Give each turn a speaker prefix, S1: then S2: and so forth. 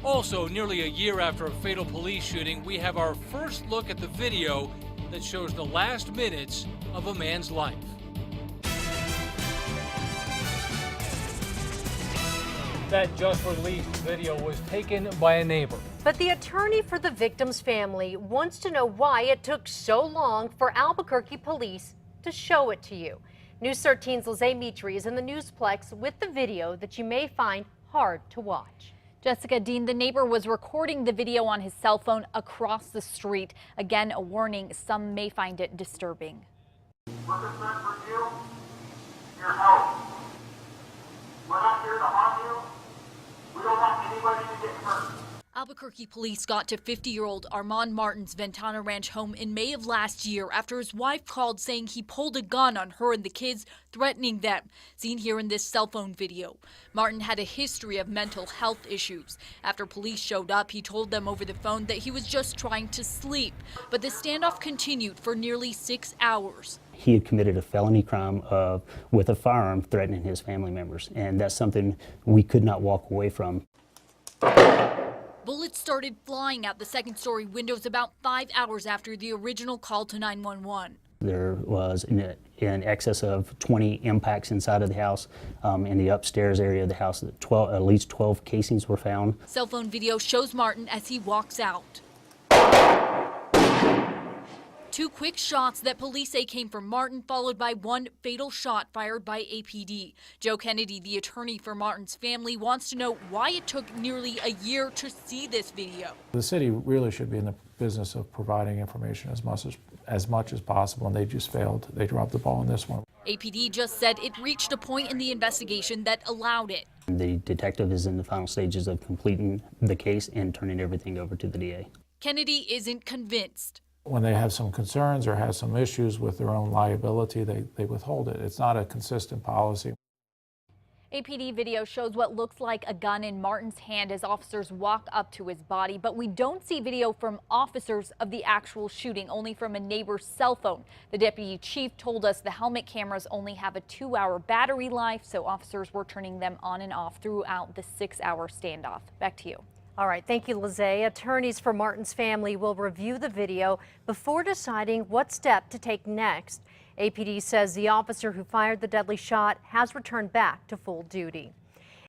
S1: Also, nearly a year after a fatal police shooting, we have our first look at the video that shows the last minutes of a man's life. That just released video was taken by a neighbor.
S2: But the attorney for the victim's family wants to know why it took so long for Albuquerque police to show it to you. News 13's Lizzie Mitri is in the Newsplex with the video that you may find hard to watch.
S3: Jessica Dean, the neighbor was recording the video on his cell phone across the street. Again, a warning, some may find it disturbing.
S4: We're concerned for you, your health. We're not here to harm you. We don't want anybody to get hurt.
S5: Albuquerque police got to 50-year-old Armand Martin's Ventana Ranch home in May of last year after his wife called saying he pulled a gun on her and the kids, threatening them. Seen here in this cell phone video. Martin had a history of mental health issues. After police showed up, he told them over the phone that he was just trying to sleep. But the standoff continued for nearly 6 hours.
S6: He had committed a felony crime with a firearm threatening his family members, and that's something we could not walk away from.
S5: Bullets started flying out the second-story windows about 5 hours after the original call to 911.
S6: There was in excess of 20 impacts inside of the house. In the upstairs area of the house, at least 12 casings were found.
S5: Cell phone video shows Martin as he walks out. 2 quick shots that police say came from Martin, followed by 1 fatal shot fired by APD. Joe Kennedy, the attorney for Martin's family, wants to know why it took nearly a year to see this video.
S7: The city really should be in the business of providing information as much as possible, and they just failed. They dropped the ball on this one.
S5: APD just said it reached a point in the investigation that allowed it.
S6: The detective is in the final stages of completing the case and turning everything over to the DA.
S5: Kennedy isn't convinced.
S7: When they have some concerns or have some issues with their own liability, they withhold it. It's not a consistent policy.
S3: APD video shows what looks like a gun in Martin's hand as officers walk up to his body, but we don't see video from officers of the actual shooting, only from a neighbor's cell phone. The deputy chief told us the helmet cameras only have a 2-hour battery life, so officers were turning them on and off throughout the 6-hour standoff. Back to you.
S2: All right, thank you, Lizzie. Attorneys for Martin's family will review the video before deciding what step to take next. APD says the officer who fired the deadly shot has returned back to full duty.